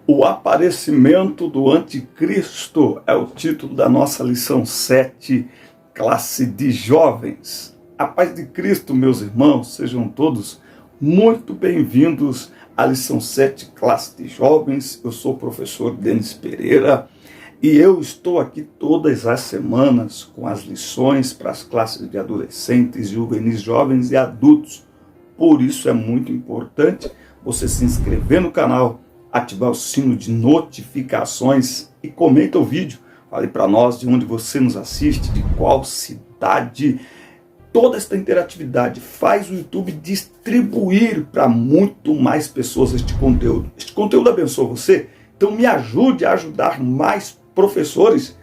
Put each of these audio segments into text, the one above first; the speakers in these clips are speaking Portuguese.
O aparecimento do anticristo é o título da nossa lição 7, classe de jovens. A paz de Cristo, meus irmãos, sejam todos muito bem-vindos à lição 7, classe de jovens. Eu sou o professor Denis Pereira e eu estou aqui todas as semanas com as lições para as classes de adolescentes, juvenis, jovens e adultos. Por isso é muito importante você se inscrever no canal, ativar o sino de notificações e comenta o vídeo. Fale para nós de onde você nos assiste, de qual cidade. Toda esta interatividade faz o YouTube distribuir para muito mais pessoas este conteúdo. Este conteúdo abençoa você, então me ajude a ajudar mais professores,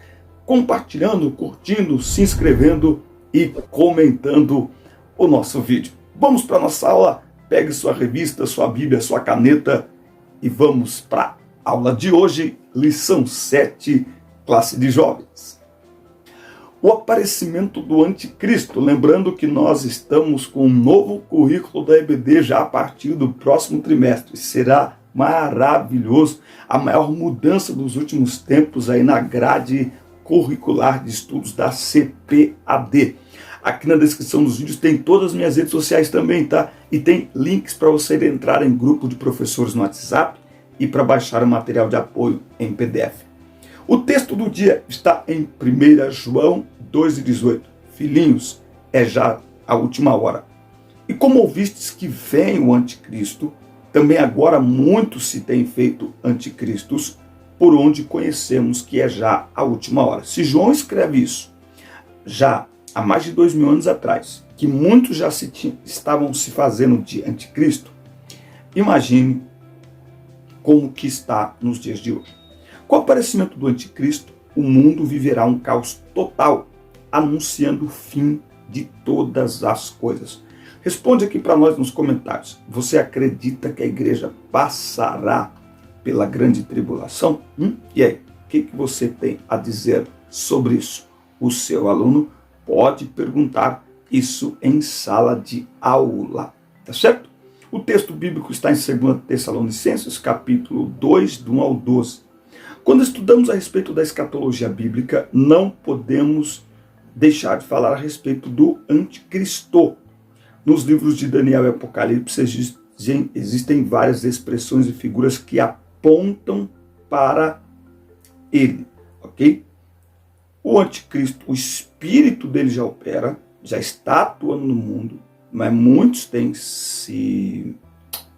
compartilhando, curtindo, se inscrevendo e comentando o nosso vídeo. Vamos para a nossa aula. Pegue sua revista, sua Bíblia, sua caneta e vamos para a aula de hoje, lição 7, classe de jovens. O aparecimento do anticristo. Lembrando que nós estamos com um novo currículo da EBD já a partir do próximo trimestre. Será maravilhoso, a maior mudança dos últimos tempos aí na grade curricular de estudos da CPAD. Aqui na descrição dos vídeos tem todas as minhas redes sociais também, tá? E tem links para você entrar em grupo de professores no WhatsApp e para baixar o material de apoio em PDF. O texto do dia está em 1 João 2,18. Filhinhos, é já a última hora. E como ouvistes que vem o anticristo, também agora muitos se têm feito anticristos, por onde conhecemos que é já a última hora. Se João escreve isso já há mais de 2000 anos atrás, que muitos já estavam se fazendo de anticristo, imagine como que está nos dias de hoje. Com o aparecimento do anticristo, o mundo viverá um caos total, anunciando o fim de todas as coisas. Responde aqui para nós nos comentários. Você acredita que a igreja passará pela grande tribulação? E aí, o que você tem a dizer sobre isso? O seu aluno pode perguntar isso em sala de aula, tá certo? O texto bíblico está em 2 Tessalonicenses, capítulo 2, do 1 ao 12. Quando estudamos a respeito da escatologia bíblica, não podemos deixar de falar a respeito do anticristo. Nos livros de Daniel e Apocalipse existem várias expressões e figuras que apontam para ele, ok? O anticristo, o espírito dele já opera, já está atuando no mundo, mas muitos têm se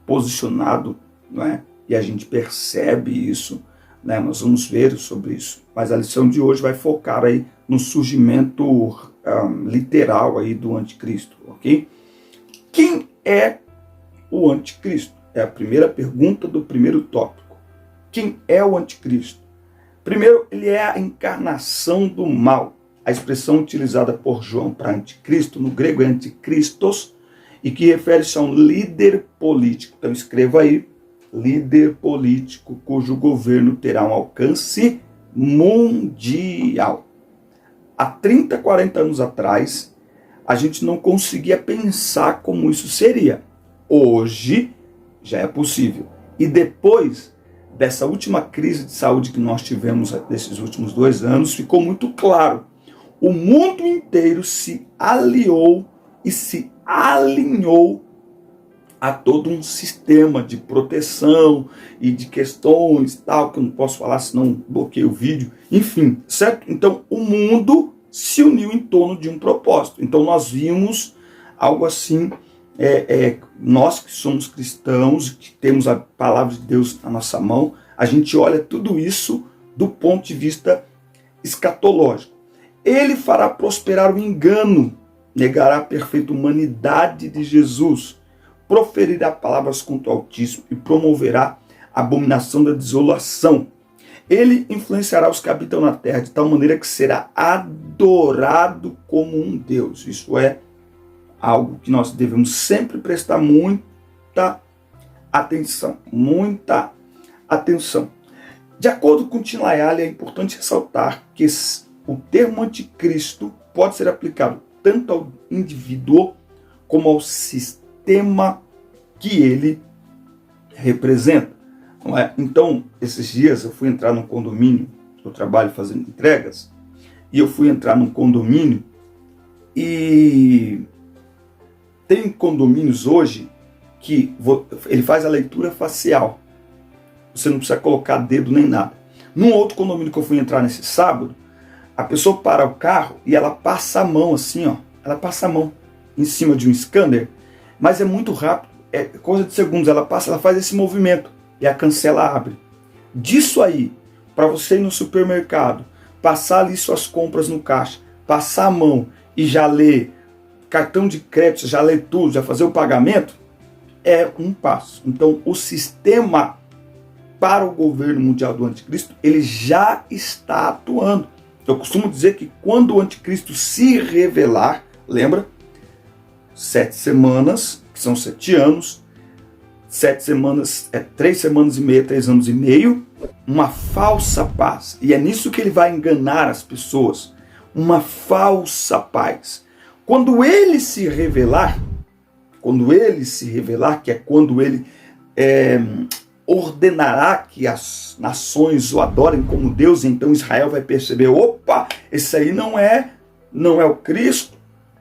posicionado, não é? E a gente percebe isso, né? Nós vamos ver sobre isso. Mas a lição de hoje vai focar aí no surgimento literal aí do anticristo, ok? Quem é o anticristo? É a primeira pergunta do primeiro tópico. Quem é o anticristo? Primeiro, ele é a encarnação do mal. A expressão utilizada por João para anticristo, no grego é anticristos, e que refere-se a um líder político. Então escreva aí, líder político cujo governo terá um alcance mundial. Há 30, 40 anos atrás, a gente não conseguia pensar como isso seria. Hoje já é possível. E depois dessa última crise de saúde que nós tivemos nesses últimos 2 anos, ficou muito claro. O mundo inteiro se aliou e se alinhou a todo um sistema de proteção e de questões, tal, que eu não posso falar senão bloqueio o vídeo. Enfim, certo? Então, o mundo se uniu em torno de um propósito. Então, nós vimos algo assim. Nós que somos cristãos, que temos a palavra de Deus na nossa mão, a gente olha tudo isso do ponto de vista escatológico. Ele fará prosperar o engano, negará a perfeita humanidade de Jesus, proferirá palavras contra o Altíssimo e promoverá a abominação da desolação. Ele influenciará os que habitam na terra de tal maneira que será adorado como um Deus. Isso é algo que nós devemos sempre prestar muita atenção. Muita atenção. De acordo com Tim LaHaye, é importante ressaltar que o termo anticristo pode ser aplicado tanto ao indivíduo como ao sistema que ele representa. não é? Então, esses dias eu fui entrar num condomínio, eu trabalho fazendo entregas, e eu fui entrar num condomínio e tem condomínios hoje que ele faz a leitura facial. Você não precisa colocar dedo nem nada. Num outro condomínio que eu fui entrar nesse sábado, a pessoa para o carro e ela passa a mão assim, ó. Ela passa a mão em cima de um scanner, mas é muito rápido, é coisa de segundos. Ela faz esse movimento e a cancela abre. Disso aí, para você ir no supermercado, passar ali suas compras no caixa, passar a mão e já ler cartão de crédito, já ler tudo, já fazer o pagamento, é um passo. Então, o sistema para o governo mundial do anticristo, ele já está atuando. Eu costumo dizer que quando o anticristo se revelar, lembra? 7 semanas, que são 7 anos, 7 semanas, 3 semanas e meia, 3 anos e meio, uma falsa paz. E é nisso que ele vai enganar as pessoas. Uma falsa paz. Quando ele se revelar, que é quando ele ordenará que as nações o adorem como Deus, então Israel vai perceber, opa, esse aí não é o Cristo.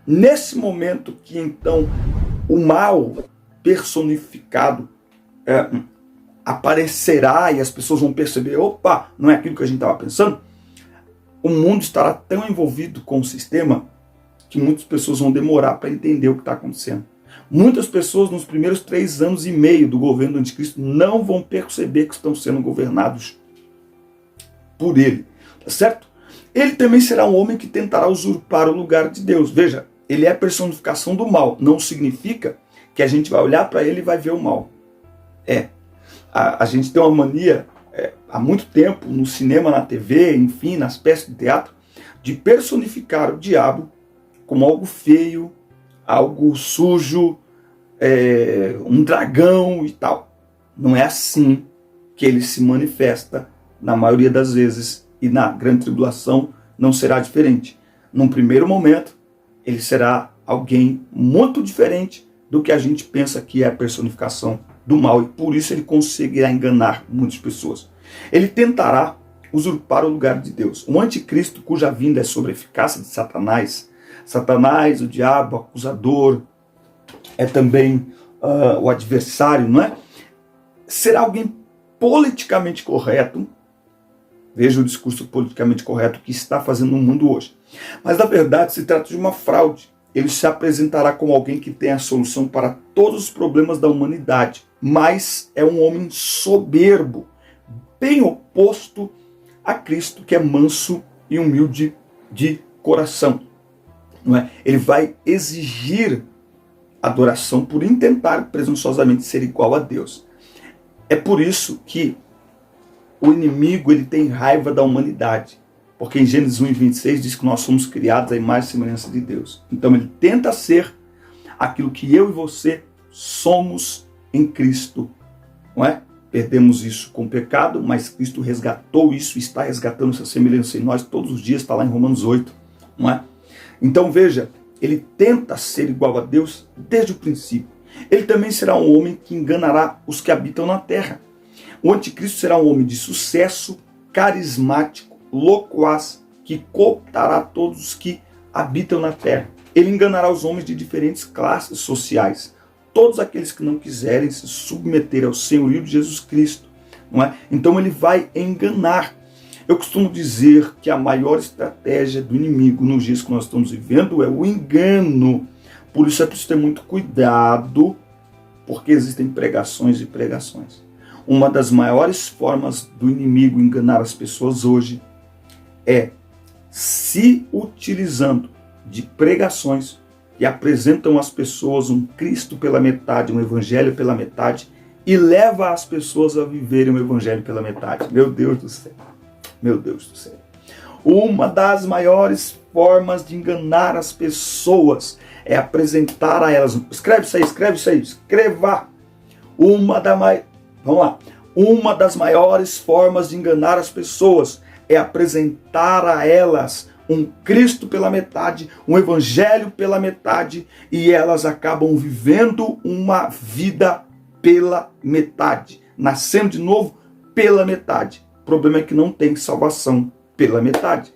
Nesse momento que então o mal personificado aparecerá e as pessoas vão perceber, opa, não é aquilo que a gente estava pensando, o mundo estará tão envolvido com o sistema que muitas pessoas vão demorar para entender o que está acontecendo. Muitas pessoas nos primeiros 3 anos e meio do governo do anticristo não vão perceber que estão sendo governados por ele, tá certo? Ele também será um homem que tentará usurpar o lugar de Deus. Veja, ele é a personificação do mal. Não significa que a gente vai olhar para ele e vai ver o mal. A gente tem uma mania, há muito tempo, no cinema, na TV, enfim, nas peças de teatro, de personificar o diabo como algo feio, algo sujo, um dragão e tal. Não é assim que ele se manifesta na maioria das vezes, e na grande tribulação não será diferente. Num primeiro momento, ele será alguém muito diferente do que a gente pensa que é a personificação do mal, e por isso ele conseguirá enganar muitas pessoas. Ele tentará usurpar o lugar de Deus. O anticristo, cuja vinda é sobre a eficácia de Satanás, o diabo, o acusador, é também o adversário, não é? Será alguém politicamente correto. Veja o discurso politicamente correto que está fazendo no mundo hoje. Mas, na verdade, se trata de uma fraude. Ele se apresentará como alguém que tem a solução para todos os problemas da humanidade, mas é um homem soberbo, bem oposto a Cristo, que é manso e humilde de coração. Não é? Ele vai exigir adoração por intentar presunçosamente ser igual a Deus. É por isso que o inimigo ele tem raiva da humanidade, porque em Gênesis 1:26 diz que nós somos criados à imagem e semelhança de Deus. Então ele tenta ser aquilo que eu e você somos em Cristo, não é? Perdemos isso com o pecado, mas Cristo resgatou isso, está resgatando essa semelhança em nós todos os dias, está lá em Romanos 8, não é? Então veja, ele tenta ser igual a Deus desde o princípio. Ele também será um homem que enganará os que habitam na terra. O anticristo será um homem de sucesso, carismático, loquaz, que cooptará todos os que habitam na terra. Ele enganará os homens de diferentes classes sociais, todos aqueles que não quiserem se submeter ao senhorio de Jesus Cristo, não é? Então ele vai enganar. Eu costumo dizer que a maior estratégia do inimigo nos dias que nós estamos vivendo é o engano. Por isso é preciso ter muito cuidado, porque existem pregações e pregações. Uma das maiores formas do inimigo enganar as pessoas hoje é se utilizando de pregações que apresentam às pessoas um Cristo pela metade, um evangelho pela metade, e leva as pessoas a viverem o evangelho pela metade. Meu Deus do céu. Meu Deus do céu. Uma das maiores formas de enganar as pessoas é apresentar a elas. Escreve isso aí, escreva. Vamos lá. Uma das maiores formas de enganar as pessoas é apresentar a elas um Cristo pela metade, um evangelho pela metade, e elas acabam vivendo uma vida pela metade. nascendo de novo pela metade. O problema é que não tem salvação pela metade.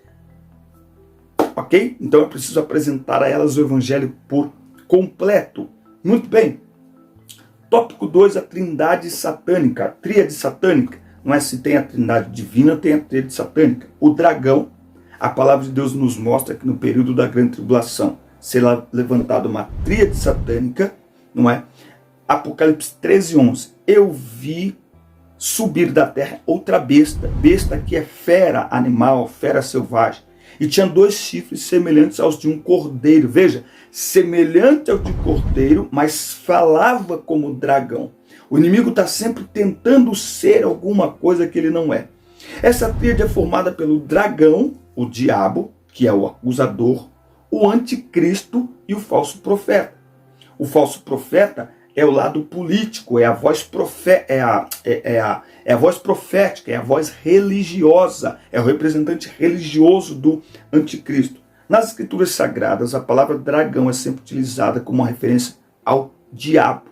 Ok? Então eu preciso apresentar a elas o evangelho por completo. Muito bem. Tópico 2, a trindade satânica, a tríade satânica. Não é se tem a trindade divina, tem a tríade satânica. O dragão, a palavra de Deus nos mostra que no período da grande tribulação será levantada uma tríade satânica, não é? Apocalipse 13:11. Eu vi subir da terra outra besta, besta que é fera animal, fera selvagem, e tinha 2 chifres semelhantes aos de um cordeiro. Veja, semelhante ao de cordeiro, mas falava como dragão. O inimigo está sempre tentando ser alguma coisa que ele não é. Essa tríade é formada pelo dragão, o diabo, que é o acusador, o anticristo e o falso profeta. O falso profeta é o lado político, é a voz profética, é a voz profética, é a voz religiosa, é o representante religioso do anticristo. Nas escrituras sagradas, a palavra dragão é sempre utilizada como uma referência ao diabo.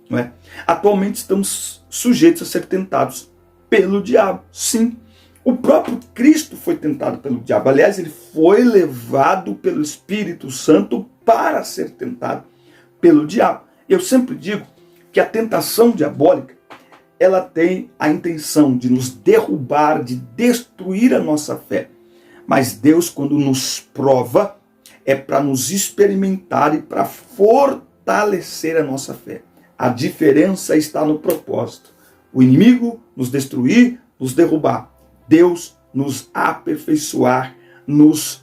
Não é? Atualmente estamos sujeitos a ser tentados pelo diabo. Sim, o próprio Cristo foi tentado pelo diabo. Aliás, ele foi levado pelo Espírito Santo para ser tentado pelo diabo. Eu sempre digo que a tentação diabólica, ela tem a intenção de nos derrubar, de destruir a nossa fé. Mas Deus, quando nos prova, é para nos experimentar e para fortalecer a nossa fé. A diferença está no propósito. O inimigo nos destruir, nos derrubar. Deus nos aperfeiçoar, nos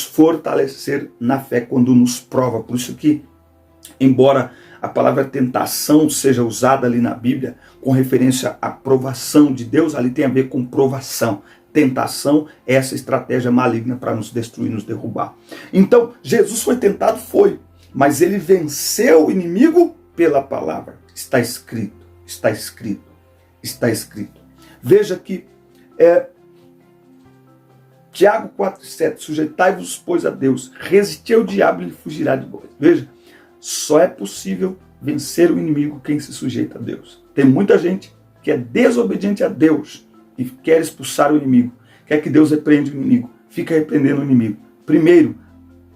fortalecer na fé quando nos prova. Por isso que, embora a palavra tentação seja usada ali na Bíblia com referência à provação de Deus, ali tem a ver com provação. Tentação é essa estratégia maligna para nos destruir, nos derrubar. Então, Jesus foi tentado? Foi. Mas ele venceu o inimigo pela palavra. Está escrito, está escrito, está escrito. Veja que Tiago 4,7, sujeitai-vos, pois, a Deus, resisti ao diabo e ele fugirá de vós. Veja, só é possível vencer o inimigo quem se sujeita a Deus. Tem muita gente que é desobediente a Deus e quer expulsar o inimigo, quer que Deus repreenda o inimigo, fica repreendendo o inimigo. Primeiro,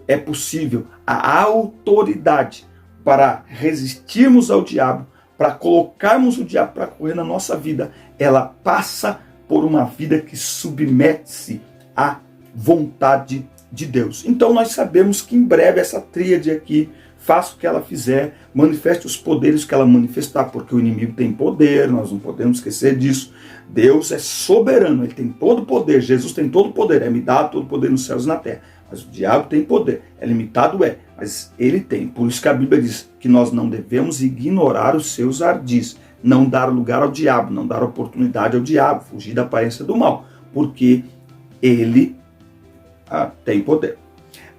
é possível a autoridade para resistirmos ao diabo, para colocarmos o diabo para correr na nossa vida, ela passa por uma vida que submete-se à vontade de Deus. Então nós sabemos que em breve essa tríade aqui, faça o que ela fizer, manifeste os poderes que ela manifestar, porque o inimigo tem poder, nós não podemos esquecer disso. Deus é soberano, ele tem todo o poder, Jesus tem todo o poder, é me dado todo o poder nos céus e na terra. Mas o diabo tem poder, é limitado, mas ele tem. Por isso que a Bíblia diz que nós não devemos ignorar os seus ardis, não dar lugar ao diabo, não dar oportunidade ao diabo, fugir da aparência do mal, porque ele tem poder.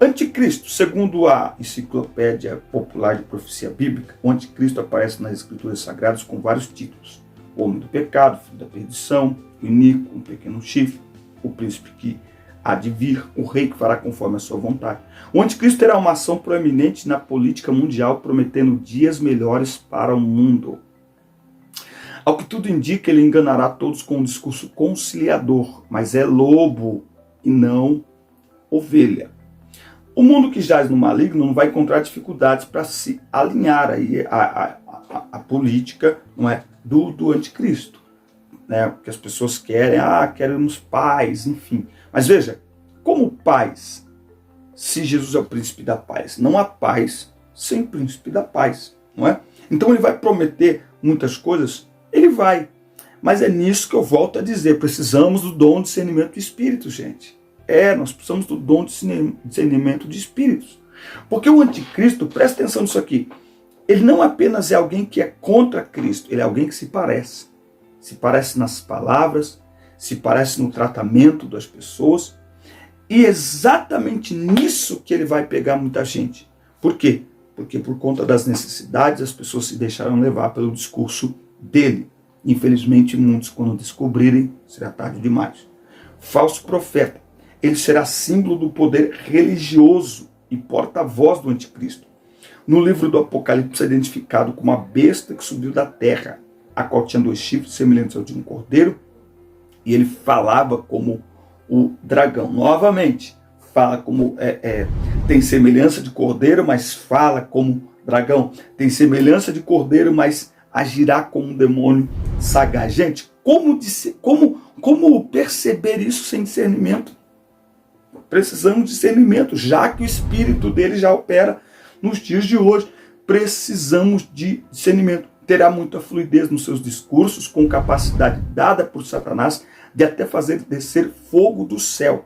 Anticristo, segundo a Enciclopédia Popular de Profecia Bíblica, o anticristo aparece nas Escrituras Sagradas com vários títulos. O homem do pecado, filho da perdição, o iníquo, um pequeno chifre, o príncipe que há de vir, o rei que fará conforme a sua vontade. O anticristo terá uma ação proeminente na política mundial, prometendo dias melhores para o mundo. Ao que tudo indica, ele enganará todos com um discurso conciliador, mas é lobo e não ovelha. O mundo que jaz no maligno não vai encontrar dificuldades para se alinhar aí a política, não é, do anticristo. Né? O que as pessoas querem, queremos paz, enfim. Mas veja, como paz, se Jesus é o príncipe da paz? Não há paz sem príncipe da paz, não é? Então ele vai prometer muitas coisas, ele vai. Mas é nisso que eu volto a dizer, precisamos do dom de discernimento do Espírito, gente. Nós precisamos do dom de discernimento de espíritos. Porque o anticristo, presta atenção nisso aqui, ele não apenas é alguém que é contra Cristo, ele é alguém que se parece. Se parece nas palavras, se parece no tratamento das pessoas. E exatamente nisso que ele vai pegar muita gente. Por quê? Porque por conta das necessidades, as pessoas se deixaram levar pelo discurso dele. Infelizmente, muitos, quando descobrirem, será tarde demais. Falso profeta. Ele será símbolo do poder religioso e porta-voz do anticristo. No livro do Apocalipse é identificado como a besta que subiu da terra, a qual tinha 2 chifres, semelhantes ao de um cordeiro, e ele falava como o dragão. Novamente, fala como tem semelhança de cordeiro, mas fala como dragão. Tem semelhança de cordeiro, mas agirá como um demônio sagaz. Gente, como perceber isso sem discernimento? Precisamos de discernimento, já que o espírito dele já opera nos dias de hoje. Precisamos de discernimento. Terá muita fluidez nos seus discursos, com capacidade dada por Satanás de até fazer descer fogo do céu,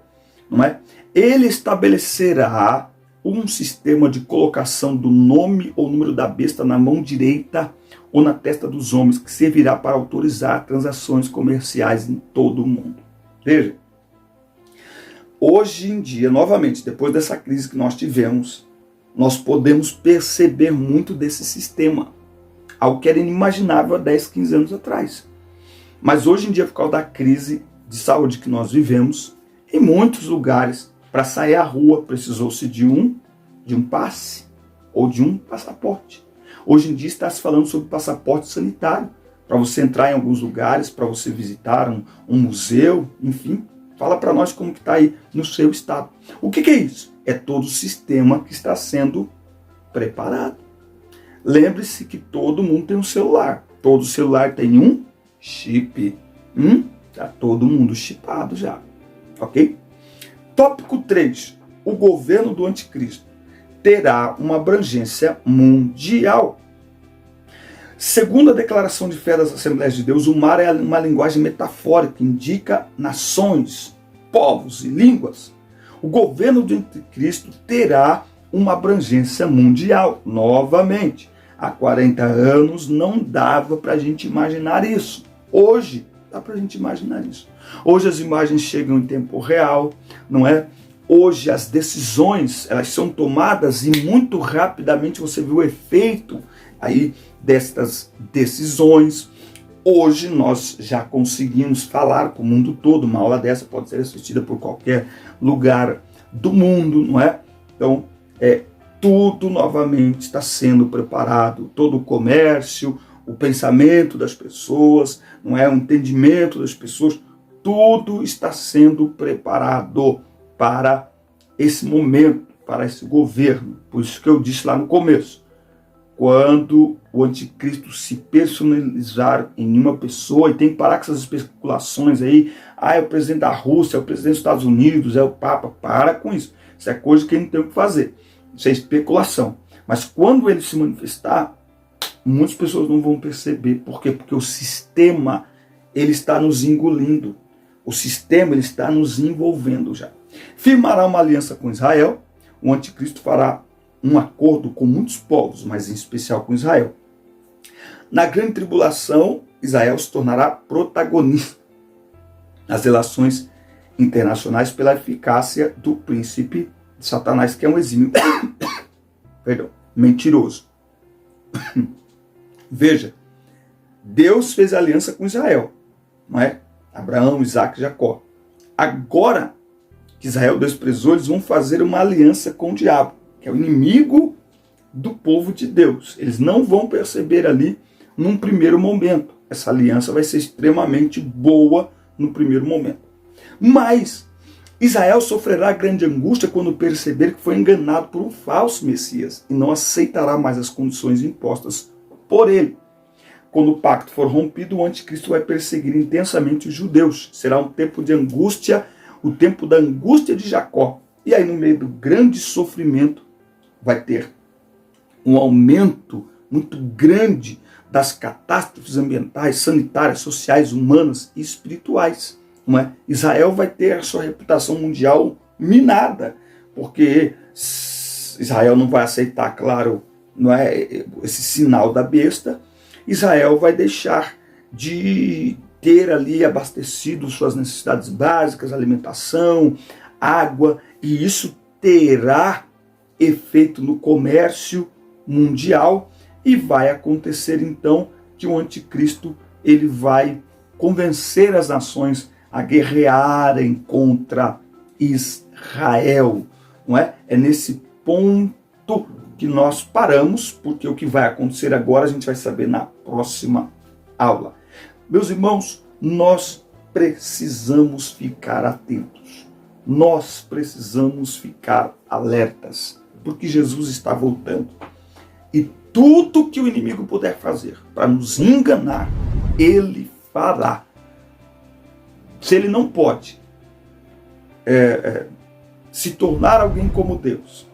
não é? Ele estabelecerá um sistema de colocação do nome ou número da besta na mão direita ou na testa dos homens, que servirá para autorizar transações comerciais em todo o mundo. Veja, hoje em dia, novamente, depois dessa crise que nós tivemos, nós podemos perceber muito desse sistema, algo que era inimaginável há 10, 15 anos atrás. Mas hoje em dia, por causa da crise de saúde que nós vivemos, em muitos lugares, para sair à rua, precisou-se de um passe ou de um passaporte. Hoje em dia está se falando sobre passaporte sanitário, para você entrar em alguns lugares, para você visitar um museu, enfim. Fala para nós como que está aí no seu estado. O que é isso? É todo o sistema que está sendo preparado. Lembre-se que todo mundo tem um celular. Todo celular tem um chip. Está todo mundo chipado já. Ok? Tópico 3. O governo do anticristo terá uma abrangência mundial. Segundo a declaração de fé das Assembleias de Deus, o mar é uma linguagem metafórica, indica nações, povos e línguas. O governo do anticristo terá uma abrangência mundial. Novamente, há 40 anos não dava para a gente imaginar isso. Hoje, dá para a gente imaginar isso. Hoje as imagens chegam em tempo real, não é? Hoje as decisões, elas são tomadas e muito rapidamente você vê o efeito aí destas decisões. Hoje nós já conseguimos falar para o mundo todo. Uma aula dessa pode ser assistida por qualquer lugar do mundo, não é? Então, tudo novamente está sendo preparado. Todo o comércio, o pensamento das pessoas, não é? O entendimento das pessoas, tudo está sendo preparado para esse momento, para esse governo. Por isso que eu disse lá no começo, quando o anticristo se personalizar em uma pessoa, e tem que parar com essas especulações aí, é o presidente da Rússia, é o presidente dos Estados Unidos, é o Papa, para com isso. Isso é coisa que a gente tem que fazer. Isso é especulação. Mas quando ele se manifestar, muitas pessoas não vão perceber. Por quê? Porque o sistema, ele está nos engolindo. O sistema, ele está nos envolvendo já. Firmará uma aliança com Israel. O anticristo fará um acordo com muitos povos, mas em especial com Israel. Na grande tribulação, Israel se tornará protagonista nas relações internacionais pela eficácia do príncipe de Satanás, que é um exímio mentiroso. Veja, Deus fez aliança com Israel, não é? Abraão, Isaac e Jacó. Agora que Israel desprezou, eles vão fazer uma aliança com o diabo, que é o inimigo do povo de Deus. Eles não vão perceber ali num primeiro momento. Essa aliança vai ser extremamente boa no primeiro momento. Mas Israel sofrerá grande angústia quando perceber que foi enganado por um falso Messias e não aceitará mais as condições impostas por ele. Quando o pacto for rompido, o anticristo vai perseguir intensamente os judeus. Será um tempo de angústia, o tempo da angústia de Jacó. E aí, no meio do grande sofrimento, vai ter um aumento muito grande das catástrofes ambientais, sanitárias, sociais, humanas e espirituais. Não é? Israel vai ter a sua reputação mundial minada, porque Israel não vai aceitar, claro, não é, esse sinal da besta. Israel vai deixar de ter ali abastecido suas necessidades básicas, alimentação, água, e isso terá efeito no comércio mundial, e vai acontecer então que o anticristo ele vai convencer as nações a guerrearem contra Israel, não é? É nesse ponto que nós paramos, porque o que vai acontecer agora a gente vai saber na próxima aula. Meus irmãos, nós precisamos ficar atentos. Nós precisamos ficar alertas, porque Jesus está voltando. E tudo que o inimigo puder fazer para nos enganar, ele fará. Se ele não pode se tornar alguém como Deus,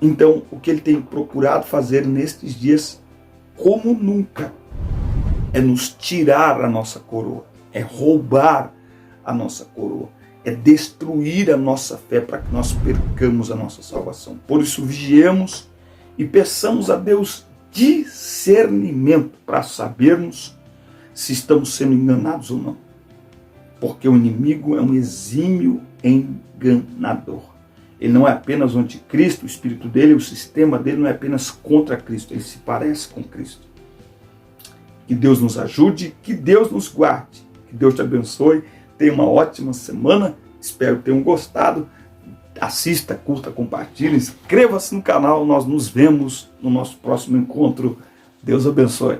então o que ele tem procurado fazer nestes dias, como nunca, é nos tirar a nossa coroa, é roubar a nossa coroa, é destruir a nossa fé para que nós percamos a nossa salvação. Por isso vigiemos e peçamos a Deus discernimento para sabermos se estamos sendo enganados ou não. Porque o inimigo é um exímio enganador. Ele não é apenas o anticristo, o espírito dele, o sistema dele não é apenas contra Cristo, ele se parece com Cristo. Que Deus nos ajude, que Deus nos guarde, que Deus te abençoe. Tenha uma ótima semana, espero que tenham gostado. Assista, curta, compartilhe, inscreva-se no canal. Nós nos vemos no nosso próximo encontro. Deus abençoe.